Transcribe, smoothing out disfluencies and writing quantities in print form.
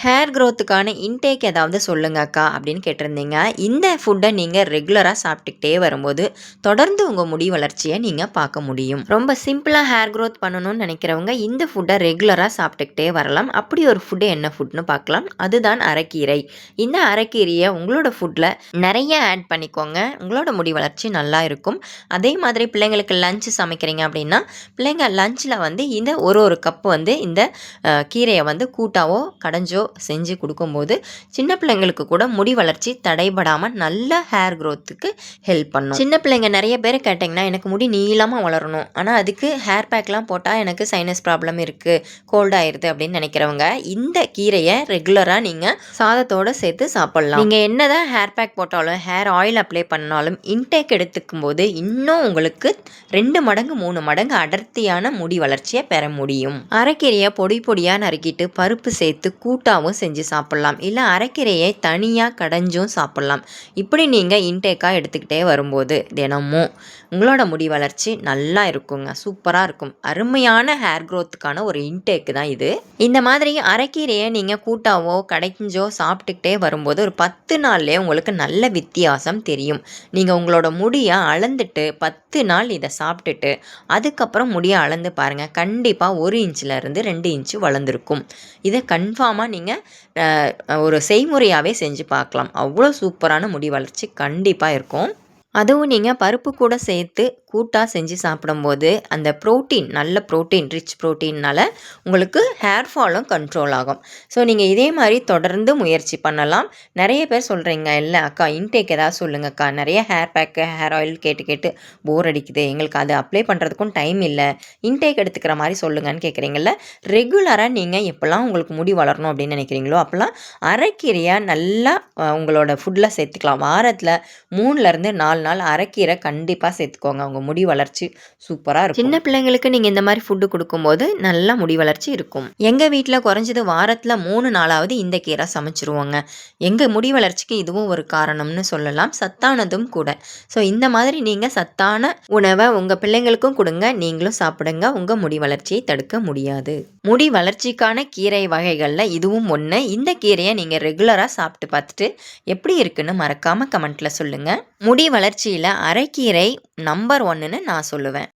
Hair க்ரோத்துக்கான intake ஏதாவது சொல்லுங்க அக்கா அப்படின்னு கேட்டிருந்தீங்க. இந்த ஃபுட்டை நீங்கள் ரெகுலராக சாப்பிட்டுக்கிட்டே வரும்போது தொடர்ந்து உங்கள் முடி வளர்ச்சியை நீங்கள் பார்க்க முடியும். ரொம்ப சிம்பிளாக ஹேர் க்ரோத் பண்ணணும்னு நினைக்கிறவங்க இந்த ஃபுட்டை ரெகுலராக சாப்பிட்டுக்கிட்டே வரலாம். அப்படி ஒரு ஃபுட்டு என்ன ஃபுட்னு பார்க்கலாம். அதுதான் அரைக்கீரை. இந்த அரைக்கீரையை உங்களோட ஃபுட்டில் நிறைய ஆட் பண்ணிக்கோங்க. உங்களோட முடி வளர்ச்சி நல்லா இருக்கும். அதே மாதிரி பிள்ளைங்களுக்கு லஞ்சு சமைக்கிறீங்க அப்படின்னா பிள்ளைங்க லஞ்சில் வந்து இந்த ஒரு கப்பு வந்து இந்த கீரையை வந்து கூட்டாவோ கடைஞ்சோ செஞ்சு கொடுக்கும்போது சின்ன பிள்ளைங்களுக்கு கூட முடி வளர்ச்சி தடைபடாமல் நல்ல ஹேர் க்ரோத்துக்கு ஹெல்ப் பண்ணும். சின்ன பிள்ளைங்க நிறைய பேர் கேட்டிங்கன்னா எனக்கு முடி நீளமாக வளரணும், ஆனால் அதுக்கு ஹேர் பேக்லாம் போட்டால் எனக்கு சைனஸ் ப்ராப்ளம் இருக்குது, கோல்ட் ஆயிடுது அப்படின்னு நினைக்கிறவங்க இந்த கீரையை ரெகுலராக நீங்கள் சாதத்தோடு சேர்த்து சாப்பிட்லாம். நீங்கள் என்னதான் ஹேர் பேக் போட்டாலும் ஹேர் ஆயில் அப்ளை பண்ணாலும் இன்டேக் எடுத்துக்கும் போது இன்னும் உங்களுக்கு 2 மடங்கு 3 மடங்கு அடர்த்தியான முடி வளர்ச்சியை பெற முடியும். அரைக்கீரையை பொடி பொடியாக நறுக்கிட்டு பருப்பு சேர்த்து கூட்டாகவும் செஞ்சு சாப்பிட்லாம். இல்லை அரைக்கீரையை தனியாக கடைஞ்சும் சாப்பிட்லாம். இப்படி நீங்கள் இன்டேக்காக எடுத்துக்கிட்டே வரும்போது தினமும் உங்களோட முடி வளர்ச்சி நல்லா இருக்குங்க, சூப்பராக இருக்கும். அருமையான ஹேர் க்ரோத்துக்கான ஒரு இன்டேக்கு தான் இது. இந்த மாதிரி அரைக்கீரையை நீங்கள் கூட்டாவோ கடைஞ்சோ சாப்பிட்டுக்கிட்டே வரும்போது ஒரு 10 நாள்லேயே உங்களுக்கு நல்ல வித்தியாசம் தெரியும். நீங்கள் உங்களோட முடியை அளந்துட்டு 10 நாள் இதை சாப்பிட்டுட்டு அதுக்கப்புறம் முடியை அளந்து பாருங்கள். கண்டிப்பாக 1 இன்ச்சிலேருந்து 2 இன்ச்சு வளர்ந்துருக்கும். இதை கன்ஃபார்மாக நீங்கள் ஒரு செய்முறையாகவே செஞ்சு பார்க்கலாம். அவ்வளோ சூப்பரான முடி வளர்ச்சி கண்டிப்பாக இருக்கும். அதுவும் நீங்கள் பருப்பு கூட சேர்த்து கூட்டாக செஞ்சு சாப்பிடும்போது அந்த ப்ரோட்டீன், நல்ல ப்ரோட்டீன், ரிச் ப்ரோட்டீன்னால் உங்களுக்கு ஹேர் ஃபாலும் கண்ட்ரோல் ஆகும். ஸோ நீங்கள் இதே மாதிரி தொடர்ந்து முயற்சி பண்ணலாம். நிறைய பேர் சொல்கிறீங்க, இல்லை அக்கா இன்டேக் ஏதாவது சொல்லுங்க அக்கா, நிறைய ஹேர் பேக்கு ஹேர் ஆயில் கேட்டு கேட்டு போர் அடிக்குது, எங்களுக்கு அது அப்ளை பண்ணுறதுக்கும் டைம் இல்லை, இன்டேக் எடுத்துக்கிற மாதிரி சொல்லுங்கன்னு கேட்குறீங்கள. ரெகுலராக நீங்கள் எப்போல்லாம் உங்களுக்கு முடி வளரணும் அப்படின்னு நினைக்கிறீங்களோ அப்போல்லாம் அரைக்கீரையாக நல்லா உங்களோட ஃபுட்டில் சேர்த்துக்கலாம். வாரத்தில் 3லேருந்து 4 நாள் அரைக்கீரை கண்டிப்பாக சேர்த்துக்கோங்க. அவங்க முடி வளர்ச்சி சூப்பராக இருக்கும். சின்ன பிள்ளைங்களுக்கு நீங்கள் இந்த மாதிரி ஃபுட்டு கொடுக்கும்போது நல்லா முடி வளர்ச்சி இருக்கும். எங்கள் வீட்டில் குறைஞ்சது வாரத்தில் 3 நாளாவது இந்த கீரை சமைச்சிருவோங்க. எங்கள் முடி வளர்ச்சிக்கு இதுவும் ஒரு காரணம்னு சொல்லலாம், சத்தானதும் கூட. ஸோ இந்த மாதிரி நீங்கள் சத்தான உணவை உங்கள் பிள்ளைங்களுக்கும் கொடுங்க, நீங்களும் சாப்பிடுங்க. உங்கள் முடி வளர்ச்சியை தடுக்க முடியாது. முடி வளர்ச்சிக்கான கீரை வகைகளில் இதுவும் ஒன்று. இந்த கீரையை நீங்கள் ரெகுலராக சாப்பிட்டு பார்த்துட்டு எப்படி இருக்குன்னு மறக்காமல் கமெண்ட்டில் சொல்லுங்கள். முடி வளர்ச்சியில் அரைக்கீரை நம்பர் 1ன்னு நான் சொல்லுவேன்.